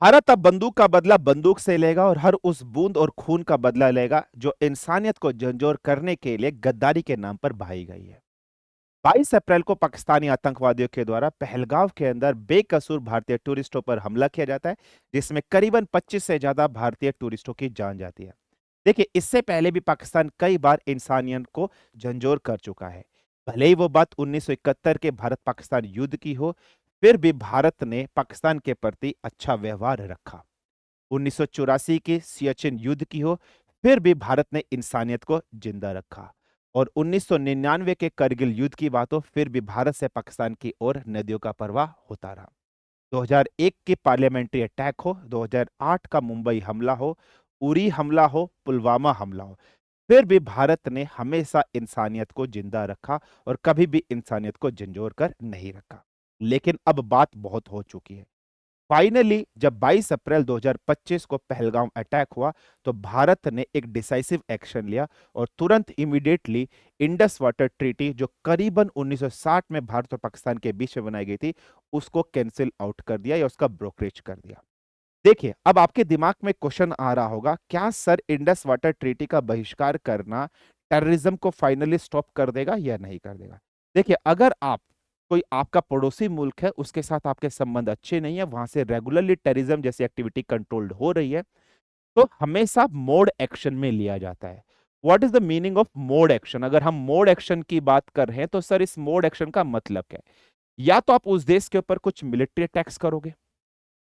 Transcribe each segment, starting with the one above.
भारत अब बंदूक का बदला बंदूक से लेगा और हर उस बूंद और खून का बदला लेगा जो इंसानियत को झंझोर करने के लिए गद्दारी के नाम पर बहाई गई है। 22 अप्रैल को पाकिस्तानी आतंकवादियों के द्वारा पहलगाम के अंदर बेकसूर भारतीय टूरिस्टों पर हमला किया जाता है, जिसमें करीबन 25 से ज्यादा भारतीय टूरिस्टों की जान जाती है। देखिए, इससे पहले भी पाकिस्तान कई बार इंसानियत को झंझोर कर चुका है। भले ही वो बात 1971 के भारत पाकिस्तान युद्ध की हो, फिर भी भारत ने पाकिस्तान के प्रति अच्छा व्यवहार रखा। 1984 के सियाचिन युद्ध की हो, फिर भी भारत ने इंसानियत को जिंदा रखा। और 1999 के करगिल युद्ध की बात हो, फिर भी भारत से पाकिस्तान की ओर नदियों का प्रवाह होता रहा। 2001 के पार्लियामेंट्री अटैक हो, 2008 का मुंबई हमला हो, उरी हमला हो, पुलवामा हमला हो, फिर भी भारत ने हमेशा इंसानियत को जिंदा रखा और कभी भी इंसानियत को झंझोर कर नहीं रखा। लेकिन अब बात बहुत हो चुकी है। फाइनली जब 22 अप्रैल 2025 को पहलगाम अटैक हुआ, तो भारत ने एक डिसाइसिव एक्शन लिया और तुरंत इमीडिएटली इंडस वाटर ट्रीटी, जो करीबन 1960 में भारत और पाकिस्तान के बीच में बनाई गई थी, उसको कैंसिल आउट कर दिया या उसका ब्रोकरेज कर दिया। देखिए, अब आपके दिमाग में क्वेश्चन आ रहा होगा, क्या सर इंडस वाटर ट्रीटी का बहिष्कार करना टेररिज्म को फाइनली स्टॉप कर देगा या नहीं कर देगा? देखिए, अगर आप कोई आपका पड़ोसी मुल्क है, उसके साथ आपके संबंध अच्छे नहीं है, वहां से रेगुलरली टेररिज्म जैसी एक्टिविटी कंट्रोल्ड हो रही है, तो हमेशा मोड एक्शन में लिया जाता है। What is the meaning of mode action? अगर हम मोड एक्शन की बात कर रहे हैं, तो सर इस मोड एक्शन का मतलब क्या है? या तो आप उस देश के ऊपर कुछ मिलिट्री अटैक्स करोगे,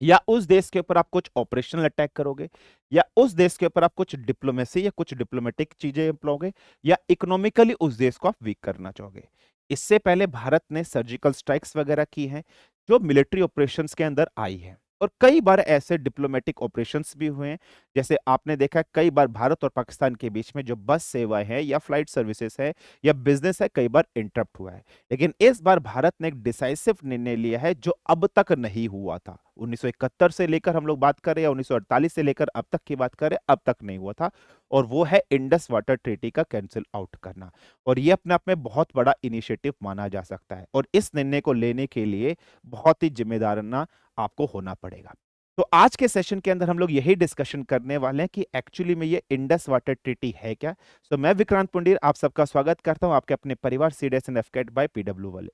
या उस देश के ऊपर आप कुछ ऑपरेशनल अटैक करोगे, या उस देश के ऊपर आप कुछ डिप्लोमेसी या कुछ डिप्लोमेटिक चीजें अपनाओगे, या इकोनॉमिकली उस देश को आप वीक करना चाहोगे। इससे पहले भारत ने सर्जिकल स्ट्राइक्स वगैरह की हैं, जो मिलिट्री ऑपरेशंस के अंदर आई है, और कई बार ऐसे डिप्लोमेटिक ऑपरेशंस भी हुए हैं। जैसे आपने देखा है, कई बार भारत और पाकिस्तान के बीच में जो बस सेवाएं हैं या फ्लाइट सर्विसेज है या बिजनेस है, कई बार इंटरप्ट हुआ है। लेकिन इस बार भारत ने एक डिसाइसिव निर्णय लिया है जो अब तक नहीं हुआ था। 1971 से लेकर हम लोग बात करें या 1948 से लेकर अब तक की बात करें, अब तक नहीं हुआ था। और वो है इंडस वाटर ट्रीटी का कैंसिल आउट करना। और ये अपने आप में बहुत बड़ा इनिशिएटिव माना जा सकता है, और इस निर्णय को लेने के लिए बहुत ही जिम्मेदाराना आपको होना पड़ेगा। तो आज के सेशन के अंदर हम लोग यही डिस्कशन करने वाले हैं कि एक्चुअली में ये इंडस वाटर ट्रीटी है क्या। सो मैं विक्रांत पुंडीर आप सबका स्वागत करता हूं आपके अपने परिवार सीडीएस एंड एफकेट बाय पीडब्ल्यू वाले।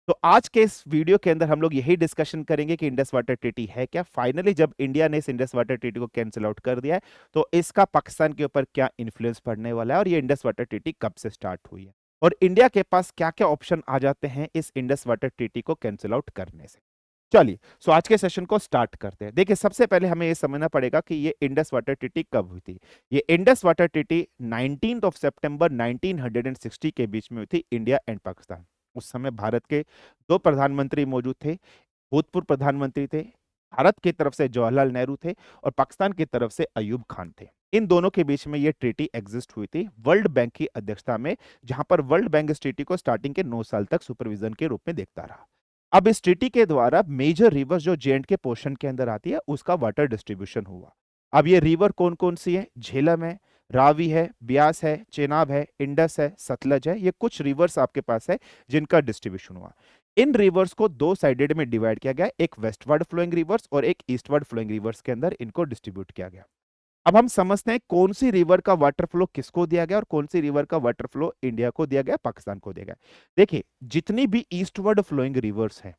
तो आज के इस वीडियो के अंदर हम लोग यही डिस्कशन करेंगे कि इंडस वाटर ट्रीटी है क्या। फाइनली जब इंडिया ने इस इंडस वाटर ट्रीटी को कैंसिल आउट कर दिया है, तो इसका पाकिस्तान के ऊपर क्या इन्फ्लुएंस पड़ने वाला है, और ये इंडस वाटर ट्रीटी कब से स्टार्ट हुई है, और इंडिया के पास क्या क्या ऑप्शन आ जाते हैं इस इंडस वाटर ट्रीटी को कैंसिल आउट करने से। चलिए, सो आज के सेशन को स्टार्ट करते हैं। देखिए, सबसे पहले हमें यह समझना पड़ेगा कि ये इंडस वाटर ट्रीटी कब हुई थी। ये इंडस वाटर ट्रीटी 19 सितंबर 1960 के बीच में हुई थी, इंडिया एंड पाकिस्तान। उस समय भारत के दो प्रधानमंत्री मौजूद थे, भूतपूर्व प्रधानमंत्री थे। भारत की तरफ से जवाहरलाल नेहरू थे और पाकिस्तान की तरफ से अयूब खान थे। इन दोनों के बीच में ये ट्रीटी एग्जिस्ट हुई थी वर्ल्ड बैंक की अध्यक्षता में, जहां पर वर्ल्ड बैंक इस ट्रीटी को स्टार्टिंग के 9 साल तक सुपरविजन के रूप में देखता रहा। अब इस ट्रीटी के द्वारा मेजर रिवर्स जो जे एंड के पोर्शन के अंदर आती है, उसका वाटर डिस्ट्रीब्यूशन हुआ। अब ये रिवर कौन कौन सी है? झेलम है, रावी है, ब्यास है, चेनाब है, इंडस है, सतलज है। ये कुछ रिवर्स आपके पास है जिनका डिस्ट्रीब्यूशन हुआ। इन रिवर्स को दो साइडेड में डिवाइड किया गया, एक वेस्टवर्ड फ्लोइंग रिवर्स और एक ईस्टवर्ड फ्लोइंग रिवर्स के अंदर इनको डिस्ट्रीब्यूट किया गया। अब हम समझते हैं कौन सी रिवर का वाटर फ्लो किसको दिया गया और कौन सी रिवर का वाटर फ्लो इंडिया को दिया गया, पाकिस्तान को दिया गया। देखिए, जितनी भी ईस्टवर्ड फ्लोइंग रिवर्स हैं,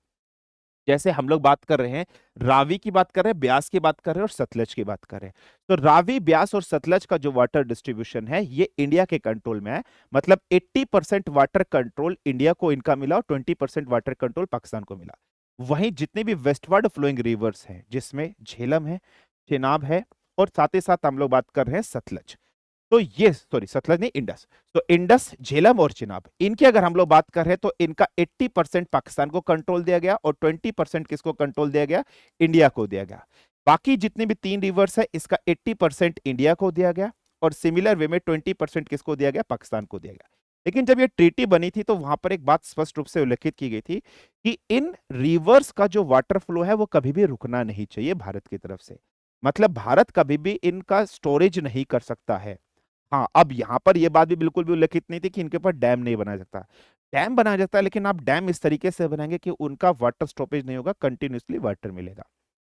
जैसे हम लोग बात कर रहे हैं, रावी की बात कर रहे हैं, ब्यास की बात कर रहे हैं और सतलज की बात कर रहे हैं, तो रावी, ब्यास और सतलज का जो वाटर डिस्ट्रीब्यूशन है, ये इंडिया के कंट्रोल में है। मतलब 80% वाटर कंट्रोल इंडिया को इनका मिला और 20% वाटर कंट्रोल पाकिस्तान को मिला। वहीं जितने भी वेस्टवर्ड फ्लोइंग रिवर्स हैं, जिसमें झेलम है, चेनाब है, और साथ ही साथ हम लोग बात कर रहे हैं सतलज, तो ये सॉरी सतलज नहीं, इंडस। तो इंडस, झेलम और चिनाब, इनकी अगर हम लोग बात कर रहे हैं, तो इनका 80% पाकिस्तान को कंट्रोल दिया गया और 20% किसको कंट्रोल दिया गया? इंडिया को दिया गया। बाकी जितने भी तीन रिवर्स है, इसका 80% इंडिया को दिया गया और सिमिलर वे में 20% किसको दिया गया? पाकिस्तान को दिया गया। लेकिन जब ये ट्रीटी बनी थी, तो वहां पर एक बात स्पष्ट रूप से उल्लेखित की गई थी कि इन रिवर्स का जो वाटर फ्लो है, वो कभी भी रुकना नहीं चाहिए भारत की तरफ से। मतलब भारत कभी भी इनका स्टोरेज नहीं कर सकता है। हाँ, अब यहाँ पर ये बात भी बिल्कुल भी उल्लेखित नहीं थी कि इनके ऊपर डैम नहीं बनाया सकता। डैम बनाया जाता है, लेकिन आप डैम इस तरीके से बनाएंगे कि उनका वाटर स्टॉपेज नहीं होगा, कंटिन्यूअसली वाटर मिलेगा।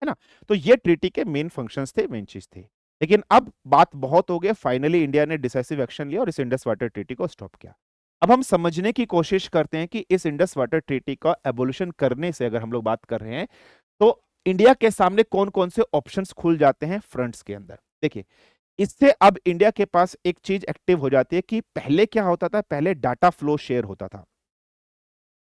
है ना? तो ये ट्रीटी के मेन फंक्शंस थे, मेन चीज थी। लेकिन अब बात बहुत हो गई, फाइनली इंडिया ने डिसाइसिव एक्शन लिया और इस इंडस वाटर ट्रीटी को स्टॉप किया। अब हम समझने की कोशिश करते हैं कि इस इंडस वाटर ट्रीटी का एबोल्यूशन करने से अगर हम लोग बात कर रहे हैं, तो इंडिया के सामने कौन-कौन से ऑप्शंस खुल जाते हैं फ्रंट्स के अंदर। देखिए, इससे अब इंडिया के पास एक चीज एक्टिव हो जाती है कि पहले क्या होता था, पहले डाटा फ्लो शेयर होता था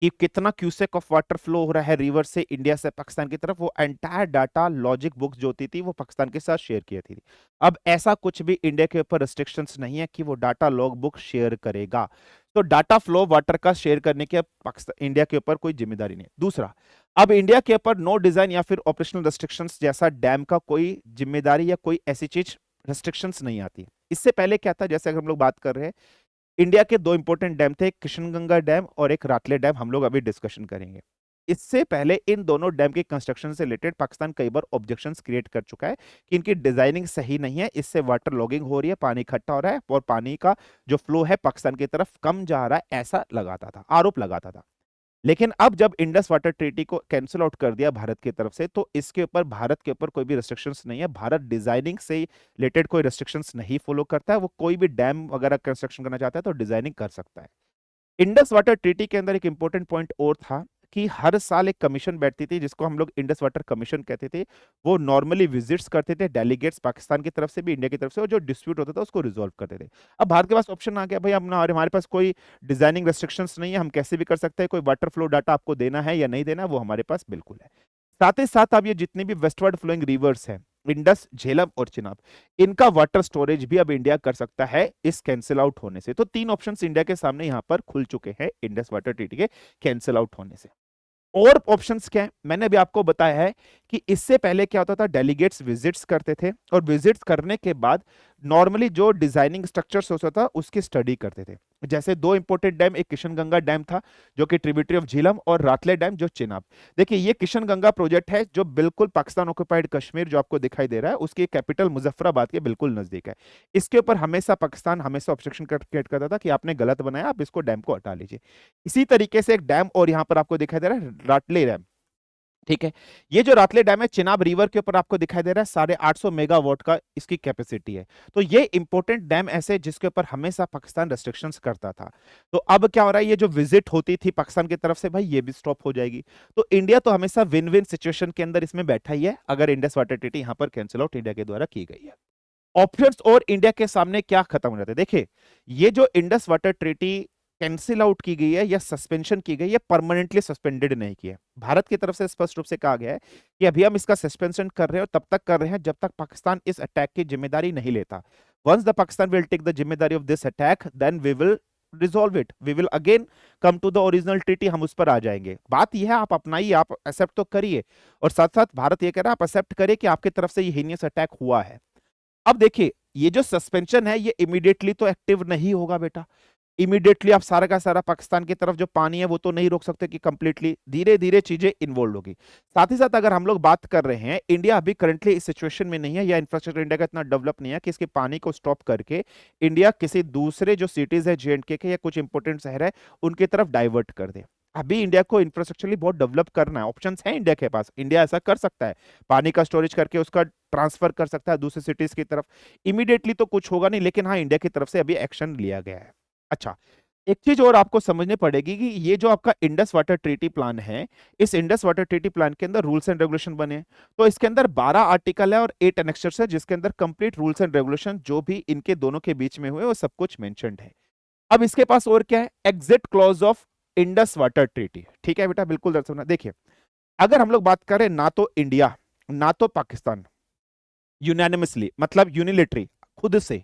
कि कितना क्यूसेक ऑफ वाटर फ्लो हो रहा है रिवर से इंडिया से पाकिस्तान की तरफ, वो एंटायर डाटा लॉजिक बुक्स जो होती थी वो पाकिस्तान के साथ शेयर की थी। अब ऐसा कुछ भी इंडिया के ऊपर रिस्ट्रिक्शंस नहीं है कि वो डाटा लॉग बुक शेयर करेगा। तो डाटा फ्लो वाटर का शेयर करने के पाकिस्तान इंडिया के ऊपर कोई जिम्मेदारी नहीं है। दूसरा, अब इंडिया के ऊपर नो डिजाइन या फिर ऑपरेशनल रिस्ट्रिक्शंस जैसा डैम का कोई जिम्मेदारी या कोई ऐसी चीज रिस्ट्रिक्शंस नहीं आती। इससे पहले क्या था, जैसे अगर हम लोग बात कर रहे हैं, इंडिया के दो इंपॉर्टेंट डैम थे, एक किशनगंगा डैम और एक रातले डैम, हम लोग अभी डिस्कशन करेंगे। इससे पहले इन दोनों डैम के कंस्ट्रक्शन से रिलेटेड पाकिस्तान कई बार ऑब्जेक्शंस क्रिएट कर चुका है कि इनकी डिजाइनिंग सही नहीं है, इससे वाटर लॉगिंग हो रही है, पानी इकट्ठा हो रहा है और पानी का जो फ्लो है पाकिस्तान की तरफ कम जा रहा है, ऐसा लगाता था, आरोप लगाता था। लेकिन अब जब इंडस वाटर ट्रीटी को कैंसिल आउट कर दिया भारत की तरफ से, तो इसके ऊपर भारत के ऊपर कोई भी रेस्ट्रिक्शंस नहीं है। भारत डिजाइनिंग से रिलेटेड कोई रेस्ट्रिक्शंस नहीं फॉलो करता है। वो कोई भी डैम वगैरह कंस्ट्रक्शन करना चाहता है तो डिजाइनिंग कर सकता है। इंडस वाटर ट्रीटी के अंदर एक इंपॉर्टेंट पॉइंट और था कि हर साल एक कमीशन बैठती थी जिसको हम लोग इंडस वाटर कमीशन कहते थे। वो नॉर्मली विजिट्स करते थे, डेलीगेट्स पाकिस्तान की तरफ से भी इंडिया की तरफ से, और जो डिस्प्यूट होता था उसको रिजॉल्व करते थे। अब भारत के पास ऑप्शन आ गया, भाई अब ना हमारे पास कोई डिजाइनिंग रेस्ट्रिक्शंस नहीं है, हम कैसे भी कर सकते हैं, कोई वाटर फ्लो डाटा आपको देना है या नहीं देना वो हमारे पास बिल्कुल है। साथ ही साथ अब ये जितनी भी वेस्टवर्ड फ्लोइंग रिवर्स हैं, इंडस, झेलम और चिनाब, इनका वाटर स्टोरेज भी अब इंडिया कर सकता है इस कैंसिल आउट होने से। तो तीन ऑप्शंस इंडिया के सामने यहां पर खुल चुके हैं इंडस वाटर ट्रीटी के कैंसिल आउट होने से। और ऑप्शंस क्या है, मैंने भी आपको बताया है कि इससे पहले क्या होता था, डेलीगेट्स विजिट्स करते थे और विजिट्स करने के बाद नॉर्मली जो डिजाइनिंग स्ट्रक्चर्स होता था उसकी स्टडी करते थे। जैसे दो इंपोर्टेंट डैम, एक किशनगंगा डैम था जो कि ट्रिब्यूटरी ऑफ झीलम, और रातले डैम जो चिनाब। देखिए, ये किशनगंगा प्रोजेक्ट है जो बिल्कुल पाकिस्तान ऑक्युपाइड कश्मीर जो आपको दिखाई दे रहा है उसकी कैपिटल मुजफ्फराबाद के बिल्कुल नजदीक है। इसके ऊपर हमेशा पाकिस्तान हमेशा ऑब्जेक्शन क्रिएट करता था कि आपने गलत बनाया, आप इसको डैम को हटा लीजिए। इसी तरीके से एक डैम और यहां पर आपको दिखाई दे रहा है, राटले डैम। ठीक है, ये जो रातले डैम है चिनाब रिवर के ऊपर आपको दिखाई दे रहा है, 850 मेगावाट का इसकी कैपेसिटी है। तो ये इंपॉर्टेंट डैम ऐसे जिसके ऊपर हमेशा पाकिस्तान रेस्ट्रिक्शंस करता था। तो अब क्या हो रहा है, ये जो विजिट होती थी पाकिस्तान की तरफ से, भाई ये भी स्टॉप हो जाएगी। तो इंडिया तो हमेशा विन विन सिचुएशन के अंदर इसमें बैठा ही है अगर इंडस वाटर ट्रीटी यहां पर कैंसिल आउट इंडिया के द्वारा की गई है। ऑप्शंस और इंडिया के सामने क्या खत्म हो जाते हैं, देखिए, ये जो Indus water treaty cancel out की गई है या सस्पेंशन की गई है, परमानेंटली सस्पेंडेड नहीं की है। भारत की तरफ से स्पष्ट रूप से कहा गया है कि अभी हम इसका सस्पेंशन कर रहे हैं और तब तक कर रहे हैं जब तक पाकिस्तान इस अटैक की जिम्मेदारी नहीं लेता। Once the Pakistan will take the zimmedari of this attack, then we will resolve it, we will again come to the original treaty, हम उस पर आ जाएंगे। बात यह है, आप अपनाइए, आप एक्सेप्ट तो करिए, और साथ साथ भारत यह कह रहा है आप एक्सेप्ट करिए कि आपकी तरफ से ये हीनियस अटैक हुआ है। अब देखिए, ये जो सस्पेंशन है ये इमीडिएटली तो एक्टिव नहीं होगा बेटा। इमीडिएटली आप सारा का सारा पाकिस्तान की तरफ जो पानी है वो तो नहीं रोक सकते कि कंप्लीटली, धीरे धीरे चीजें इन्वॉल्व होगी। साथ ही साथ अगर हम लोग बात कर रहे हैं, इंडिया अभी करंटली इस सिचुएशन में नहीं है, या इंफ्रास्ट्रक्चर इंडिया का इतना डेवलप नहीं है कि इसके पानी को स्टॉप करके इंडिया किसी दूसरे जो सिटीज है JNK के या कुछ इंपोर्टेंट शहर है उनकी तरफ डाइवर्ट कर दे। अभी इंडिया को इंफ्रास्ट्रक्चरली बहुत डेवलप करना है, ऑप्शंस हैं इंडिया के पास, इंडिया ऐसा कर सकता है, पानी का स्टोरेज करके उसका ट्रांसफर कर सकता है दूसरे सिटीज की तरफ। इमीडिएटली तो कुछ होगा नहीं, लेकिन हाँ, इंडिया की तरफ से अभी एक्शन लिया गया है। अच्छा, एक चीज और आपको समझनी पड़ेगी कि ये जो आपका इंडस वाटर ट्रीटी प्लान है, इस इंडस वाटर ट्रीटी प्लान के अंदर रूल्स एंड रेगुलेशन बने हैं। तो इसके अंदर 12 आर्टिकल है और 8 एनेक्सर्स है जिसके अंदर कंप्लीट रूल्स एंड रेगुलेशन जो भी इनके दोनों के बीच में हुए वो सब कुछ मेंशन्ड है। अब इसके पास और क्या है, exit clause of Indus water treaty. ठीक है बेटा, बिल्कुल दर्शक, देखिए, अगर हम लोग बात करें, ना तो इंडिया ना तो पाकिस्तान यूनानिमसली, मतलब यूनिलेटरी, खुद से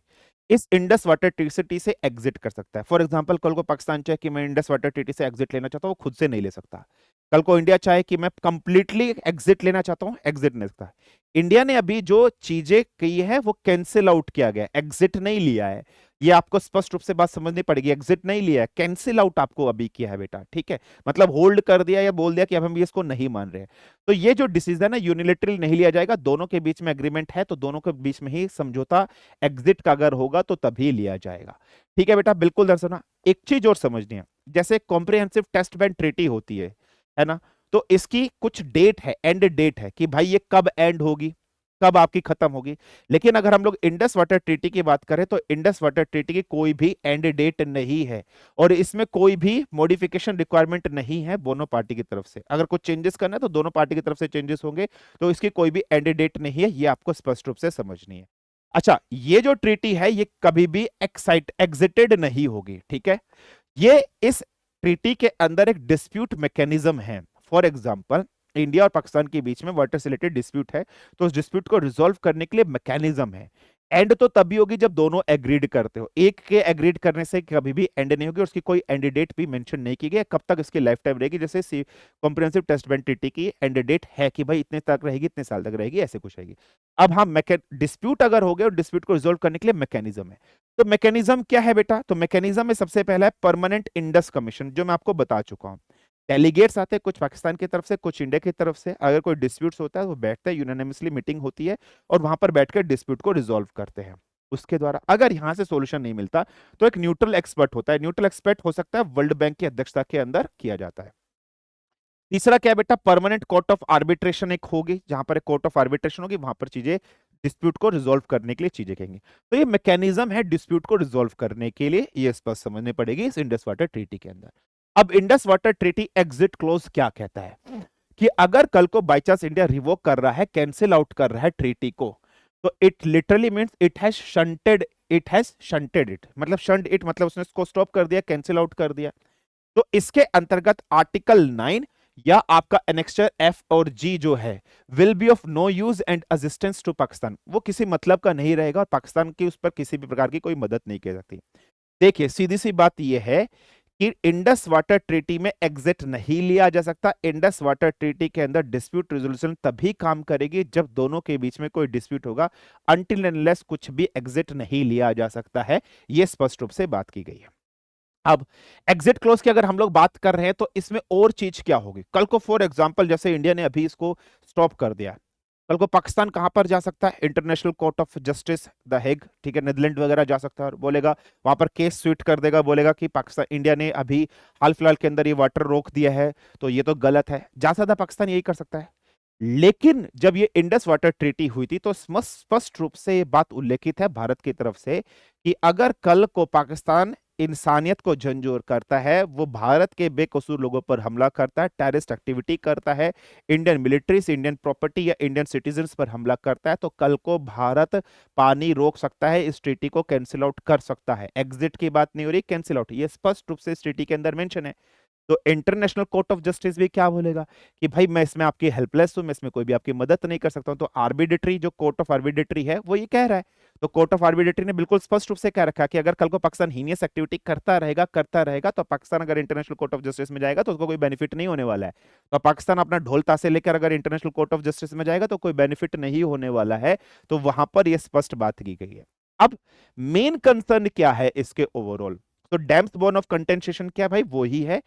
इस इंडस वाटर ट्रीटी से एग्जिट कर सकता है। फॉर एग्जांपल, कल को पाकिस्तान चाहे कि मैं इंडस वाटर ट्रीटी से एग्जिट लेना चाहता हूं, वो खुद से नहीं ले सकता। कल को इंडिया चाहे कि मैं कंप्लीटली एग्जिट लेना चाहता हूं, एग्जिट नहीं सकता। इंडिया ने अभी जो चीजें की है वो कैंसिल आउट किया गया, एग्जिट नहीं लिया है। ये आपको स्पष्ट रूप से बात समझनी पड़ेगी, एग्जिट नहीं लिया है, कैंसिल आउट आपको अभी किया है बेटा। ठीक है, मतलब होल्ड कर दिया या बोल दिया कि अब हम इसको नहीं मान रहे हैं। तो ये जो डिसीजन है यूनिलेटरली नहीं लिया जाएगा, दोनों के बीच में एग्रीमेंट है तो दोनों के बीच में ही समझौता एग्जिट का अगर होगा तो तभी लिया जाएगा। ठीक है बेटा, बिल्कुल दर्शना। एक चीज और समझनी है, जैसे कॉम्प्रिहेंसिव टेस्ट बैंड ट्रीटी होती है ना, तो इसकी कुछ डेट है, एंड डेट है कि भाई ये कब एंड होगी, कब आपकी खत्म होगी। लेकिन अगर हम लोग इंडस वाटर ट्रीटी की बात करें तो इंडस वाटर ट्रीटी की कोई भी एंड डेट नहीं है और इसमें कोई भी मॉडिफिकेशन रिक्वायरमेंट नहीं है दोनों पार्टी की तरफ से। अगर कुछ चेंजेस करना है तो दोनों पार्टी की तरफ से चेंजेस होंगे, तो इसकी कोई भी एंड डेट नहीं है, ये आपको स्पष्ट रूप से समझनी है। अच्छा, ये जो ट्रीटी है ये कभी भी एग्जिटेड नहीं होगी, ठीक है। ये इस ट्रीटी के अंदर एक डिस्प्यूट मैकेनिज्म है। फॉर एग्जांपल, इंडिया और पाकिस्तान के बीच में वाटर से रिलेटेड डिस्प्यूट है, तो उस डिस्प्यूट को रिजॉल्व करने के लिए मैकेनिज्म है। एंड तो तभी होगी जब दोनों एग्रीड करते हो, एक के एग्रीड करने से कभी भी एंड नहीं होगी और उसकी कोई एंड डेट भी मेंशन नहीं की गई कब तक इसकी लाइफ टाइम रहेगी। जैसे कॉम्प्रिहेंसिव टेस्ट बैंड ट्रीटी की एंड डेट है कि भाई इतने तक रहेगी, इतने साल तक रहेगी, ऐसे कुछ रहेगी। अब हम डिस्प्यूट अगर हो गया और डिस्प्यूट को रिजोल्व करने के लिए मैकेनिज्म है, तो मैकेनिज्म क्या है बेटा? तो मैकेनिज्म में सबसे पहला है परमानेंट इंडस कमीशन, जो मैं आपको बता चुका हूं। डेलीगेट्स आते हैं कुछ पाकिस्तान की तरफ से, कुछ इंडिया की तरफ से। अगर कोई डिस्प्यूट्स होता है वो बैठते हैं, यूनानिमसली मीटिंग होती है और वहां पर बैठकर डिस्प्यूट को रिजोल्व करते हैं। उसके द्वारा अगर यहां से सॉल्यूशन नहीं मिलता तो एक न्यूट्रल एक्सपर्ट होता है। न्यूट्रल एक्सपर्ट हो सकता है वर्ल्ड बैंक की अध्यक्षता के अंदर किया जाता है। तीसरा क्या है बेटा? परमानेंट कोर्ट ऑफ आर्बिट्रेशन एक होगी, जहां पर एक कोर्ट ऑफ आर्बिट्रेशन होगी, वहां पर चीजें डिस्प्यूट को रिजोल्व करने के लिए चीजें कहेंगे। तो ये मैकेनिज्म है डिस्प्यूट को रिजोल्व करने के लिए, ये स्पष्ट समझनी पड़ेगी इस इंडस वाटर ट्रीटी के अंदर। अब Indus water treaty exit close क्या कहता है कि अगर कल को बाई चांस इंडिया रिवोक कर रहा है, कैंसिल आउट कर रहा है ट्रीटी को, तो it literally means it has shunted it, मतलब शंट इट मतलब उसने इसको स्टॉप कर दिया, कैंसिल आउट कर दिया। तो इसके अंतर्गत आर्टिकल 9 या आपका एनेक्स्चर एफ और जी जो है, will be of no use and assistance to Pakistan, वो किसी मतलब का नहीं रहेगा और पाकिस्तान की उस पर किसी भी प्रकार की कोई मदद नहीं की सकती। देखिए सीधी सी बात यह है कि इंडस वाटर ट्रीटी में एग्जिट नहीं लिया जा सकता। इंडस वाटर ट्रीटी के अंदर डिस्प्यूट रेजोल्यूशन तभी काम करेगी जब दोनों के बीच में कोई डिस्प्यूट होगा, अनटिल अनलेस कुछ भी एग्जिट नहीं लिया जा सकता है, यह स्पष्ट रूप से बात की गई है। अब एग्जिट क्लोज की अगर हम लोग बात कर रहे हैं तो इसमें और चीज क्या होगी? कल को फॉर एग्जांपल जैसे इंडिया ने अभी इसको स्टॉप कर दिया, कल को पाकिस्तान कहां पर जा सकता है? International court of justice the Hague, ठीक है, नीदरलैंड वगैरह जा सकता है और बोलेगा, वहां पर केस स्वीट कर देगा, बोलेगा कि पाकिस्तान, इंडिया ने अभी हाल फिलहाल के अंदर ये वाटर रोक दिया है तो ये तो गलत है। जा सकता पाकिस्तान यही कर सकता है। लेकिन जब ये इंडस वाटर ट्रीटी हुई थी तो स्पष्ट रूप से ये बात उल्लेखित है भारत की तरफ से कि अगर कल को पाकिस्तान इंसानियत को झंझोर करता है, वो भारत के बेकसूर लोगों पर हमला करता है, टेररिस्ट एक्टिविटी करता है, इंडियन मिलिट्री, इंडियन प्रॉपर्टी या इंडियन सिटीजन्स पर हमला करता है, तो कल को भारत पानी रोक सकता है, इस ट्रीटी को कैंसिल आउट कर सकता है। एग्जिट की बात नहीं हो रही, कैंसिल आउट, ये स्पष्ट रूप से इस ट्रीटी के अंदर मेंशन है। तो इंटरनेशनल कोर्ट ऑफ जस्टिस भी क्या बोलेगा कि भाई मैं इसमें आपकी हेल्पलेस हूं, मैं इसमें कोई भी आपकी मदद नहीं कर सकता हूं। तो आर्बिट्रेटरी जो कोर्ट ऑफ आर्बिट्रेटरी है वो ये कह रहा है, तो कोर्ट ऑफ आर्बिट्रेटरी ने बिल्कुल स्पष्ट रूप से कह रखा है कि अगर कल को पाकिस्तान हीनियस एक्टिविटी करता रहेगा तो पाकिस्तान अगर इंटरनेशनल कोर्ट ऑफ जस्टिस में जाएगा तो उसको कोई बेनिफिट नहीं होने वाला है। तो पाकिस्तान अपना ढोल तासे लेकर अगर इंटरनेशनल कोर्ट ऑफ जस्टिस में जाएगा तो कोई बेनिफिट नहीं होने वाला है। तो वहां पर यह स्पष्ट बात की गई है। अब मेन कंसर्न क्या है इसके ओवरऑल? तो डैम्स बोर्न ऑफ कंटेंसेशन क्या भाई? वो ही है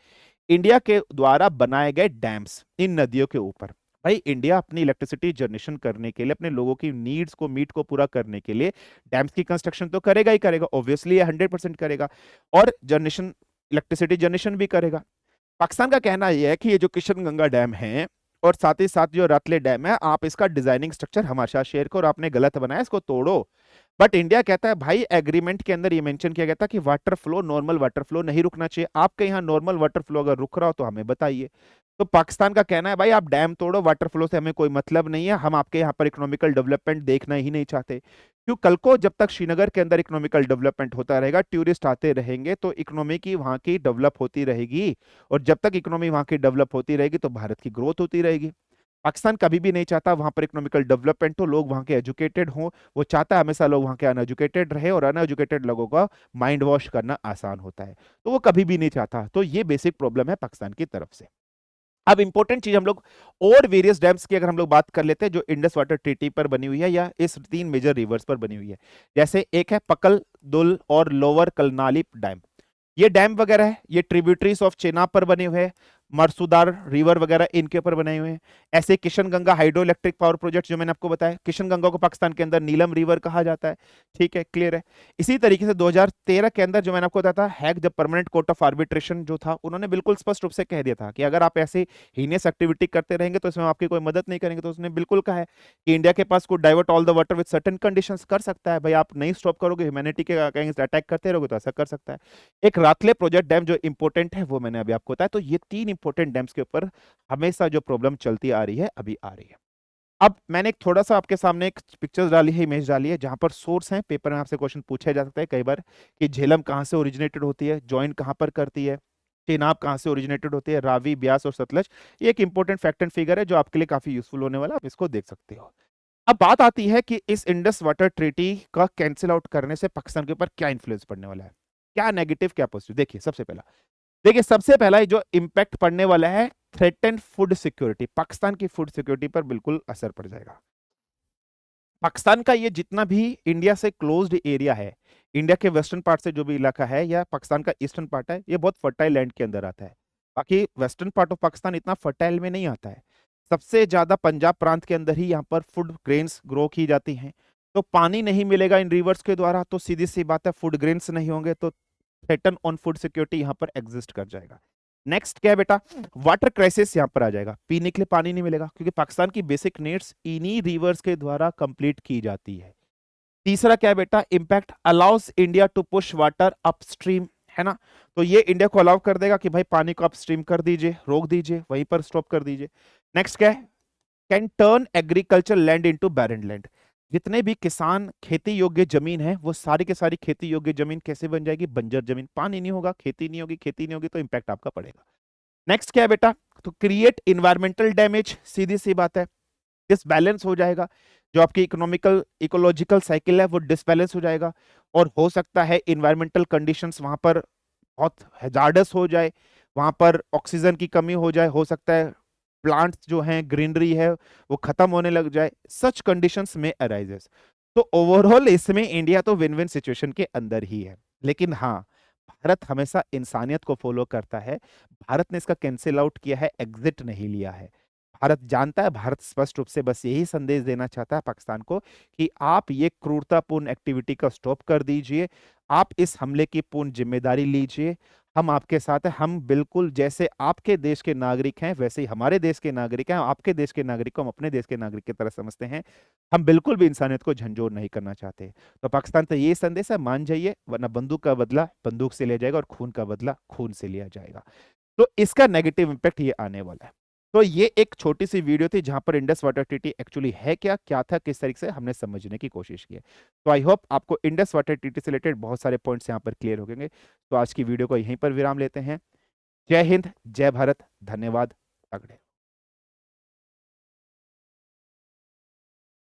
इंडिया के द्वारा बनाए गए डैम्स इन नदियों के ऊपर। भाई इंडिया अपनी इलेक्ट्रिसिटी जनरेशन करने के लिए, अपने लोगों की नीड्स को मीट को पूरा करने के लिए डैम्स की कंस्ट्रक्शन तो करेगा ही करेगा, ऑब्वियसली ये 100% करेगा, और जनरेशन, इलेक्ट्रिसिटी जनरेशन भी करेगा। पाकिस्तान का कहना यह है कि ये जो किशनगंगा डैम है और साथ ही साथ जो रतले डैम है, आप इसका डिजाइनिंग स्ट्रक्चर हमारे साथ शेयर करो, आपने गलत बनाया, इसको तोड़ो। बट इंडिया कहता है भाई एग्रीमेंट के अंदर ये मेंशन किया गया था कि water flow, normal water flow नहीं रुकना चाहिए, आपके यहाँ नॉर्मल वाटर फ्लो अगर रुक रहा हो तो हमें बताइए। तो पाकिस्तान का कहना है भाई आप डैम तोड़ो, वाटर फ्लो से हमें कोई मतलब नहीं है, हम आपके यहाँ पर इकोनॉमिकल डेवलपमेंट देखना ही नहीं चाहते। क्यों? कल को जब तक श्रीनगर के अंदर इकोनॉमिकल डेवलपमेंट होता रहेगा, टूरिस्ट आते रहेंगे, तो इकोनॉमी की वहां की डेवलप होती रहेगी, और जब तक इकोनॉमी वहां की डेवलप होती रहेगी तो भारत की ग्रोथ होती रहेगी। पाकिस्तान कभी भी नहीं चाहता वहां पर इकोनॉमिकल डेवलपमेंट हो, लोग वहां के एजुकेटेड हो, वो चाहता है हमेशा लोग वहां के अनएजुकेटेड रहे, और अनएजुकेटेड लोगों का माइंड वॉश करना आसान होता है, तो वो कभी भी नहीं चाहता। तो ये बेसिक प्रॉब्लम है पाकिस्तान की तरफ से। अब इंपॉर्टेंट चीज हम लोग और वेरियस डैम्स की अगर हम लोग बात कर लेते हैं जो इंडस वाटर ट्रीटी पर बनी हुई है या इस 3 मेजर रिवर्स पर बनी हुई है, जैसे एक है पकल दुल और लोअर कलनाली डैम। ये डैम वगैरह है, ये ट्रिब्यूटरीज ऑफ चेनाब पर बने हुए हैं। मरसूदार रिवर वगैरह इनके ऊपर बनाए हुए हैं। ऐसे Kishan Ganga hydro electric power project जो मैंने आपको बताया, किशन गंगा को पाकिस्तान के अंदर नीलम रिवर कहा जाता है, ठीक है, क्लियर है। इसी तरीके से 2013 के अंदर जो मैंने आपको बताया था, हैग जब परमानेंट कोर्ट ऑफ आर्बिट्रेशन जो था, उन्होंने बिल्कुल स्पष्ट रूप से कह दिया था कि अगर आप ऐसे हीनियस एक्टिविटी करते रहेंगे तो इसमें आपकी कोई मदद नहीं करेंगे। तो उसने बिल्कुल कहा है कि इंडिया के पास को divert all the water with certain conditions कर सकता है। भाई आप नहीं स्टॉप करोगे, ह्यूमैनिटी के अगेंस्ट अटैक करते रहोगे तो ऐसा कर सकता है। एक रातले प्रोजेक्ट डैम जो इंपॉर्टेंट है वो मैंने अभी आपको बताया। तो ये 3 इंपॉर्टेंट डैम्स के ऊपर हमेशा जो प्रॉब्लम चलती आ रही है, अभी आ रही है। अब मैंने एक थोड़ा सा आपके सामने एक पिक्चर्स डाली है, इमेज डाली है, जहां पर सोर्स है, पेपर में आपसे क्वेश्चन पूछा जा सकता है कई बार कि झेलम कहां से ओरिजिनेटेड होती है, ज्वाइन कहां पर करती है, चेनाब कहां से ओरिजिनेटेड होती है, रावी, ब्यास और सतलज। ये एक इंपॉर्टेंट फैक्ट एंड फिगर है जो आपके लिए काफी यूजफुल होने वाला है, आप इसको देख सकते हो। अब बात आती है कि इस इंडस वाटर ट्रीटी का कैंसिल आउट करने से पाकिस्तान के ऊपर क्या इन्फ्लुएंस पड़ने वाला है, क्या नेगेटिव क्या पॉजिटिव। देखिए सबसे पहला जो इंपैक्ट पड़ने वाला है, थ्रेटन फूड सिक्योरिटी, पाकिस्तान की फूड सिक्योरिटी पर बिल्कुल असर पड़ जाएगा। पाकिस्तान का ये जितना भी इंडिया से क्लोज्ड एरिया है, इंडिया के वेस्टर्न पार्ट से जो भी इलाका है या पाकिस्तान का ईस्टर्न पार्ट है, ये बहुत फर्टाइल लैंड के अंदर आता है। बाकी वेस्टर्न पार्ट ऑफ पाकिस्तान इतना फर्टाइल में नहीं आता है। सबसे ज्यादा पंजाब प्रांत के अंदर ही यहाँ पर फूड ग्रेन्स ग्रो की जाती हैं। तो पानी नहीं मिलेगा इन रिवर्स के द्वारा, तो सीधी सी बात है फूड ग्रेन्स नहीं होंगे, तो थ्रेटन ऑन फूड सिक्योरिटी यहाँ पर एग्जिस्ट कर जाएगा। नेक्स्ट क्या है बेटा, वाटर क्राइसिस यहां पर आ जाएगा, पीने के लिए पानी नहीं मिलेगा क्योंकि पाकिस्तान की बेसिक नीड्स इन्हीं रिवर्स के द्वारा कंप्लीट की जाती है। तीसरा क्या है बेटा, impact allows India to push water upstream, है ना। तो ये इंडिया को अलाउ कर देगा कि भाई पानी को अपस्ट्रीम कर दीजिए, रोक दीजिए, वहीं पर स्टॉप कर दीजिए। नेक्स्ट क्या है, can turn agriculture land into barren land. जितने भी किसान खेती योग्य जमीन है वो सारी की सारी खेती योग्य जमीन कैसे बन जाएगी, बंजर जमीन, पानी नहीं होगा, खेती नहीं होगी, खेती नहीं होगी तो इंपैक्ट आपका पड़ेगा। नेक्स्ट क्या है बेटा, तो क्रिएट इन्वायरमेंटल डैमेज, सीधी सी बात है, डिसबैलेंस हो जाएगा, जो आपकी इकोनॉमिकल इकोलॉजिकल साइकिल है वो डिसबैलेंस हो जाएगा। और हो सकता है इन्वायरमेंटल कंडीशंस वहां पर बहुत हैजार्डस हो जाए, वहां पर ऑक्सीजन की कमी हो जाए, हो सकता है प्लांट्स जो हैं, ग्रीनरी है वो खत्म होने लग जाए, सच कंडीशंस में अराइजेस। तो ओवरऑल इसमें इंडिया तो विन विन सिचुएशन के अंदर ही है। लेकिन हाँ, भारत हमेशा इंसानियत को फॉलो करता है। भारत ने इसका कैंसिल आउट किया है, एग्जिट नहीं लिया है। भारत जानता है, भारत स्पष्ट रूप से बस यही संदेश देना चाहता है पाकिस्तान को कि आप ये क्रूरतापूर्ण एक्टिविटी का स्टॉप कर दीजिए, आप इस हमले की पूर्ण जिम्मेदारी लीजिए, हम आपके साथ हैं। हम बिल्कुल जैसे आपके देश के नागरिक हैं वैसे ही हमारे देश के नागरिक हैं, आपके देश के नागरिक को हम अपने देश के नागरिक की तरह समझते हैं। हम बिल्कुल भी इंसानियत को झंझोर नहीं करना चाहते। तो पाकिस्तान तो ये संदेश है, मान जाइए वरना बंदूक का बदला बंदूक से लिया जाएगा और खून का बदला खून से लिया जाएगा। तो इसका नेगेटिव इंपैक्ट ये आने वाला है। तो ये एक छोटी सी वीडियो थी जहां पर इंडस वाटर ट्रीटी एक्चुअली है क्या क्या था, किस तरीके से हमने समझने की कोशिश की है। तो आई होप आपको इंडस वाटर ट्रीटी से रिलेटेड बहुत सारे पॉइंट्स यहां पर क्लियर हो गए। तो आज की वीडियो को यहीं पर विराम लेते हैं। जय हिंद, जय भारत, धन्यवाद, अगड़े।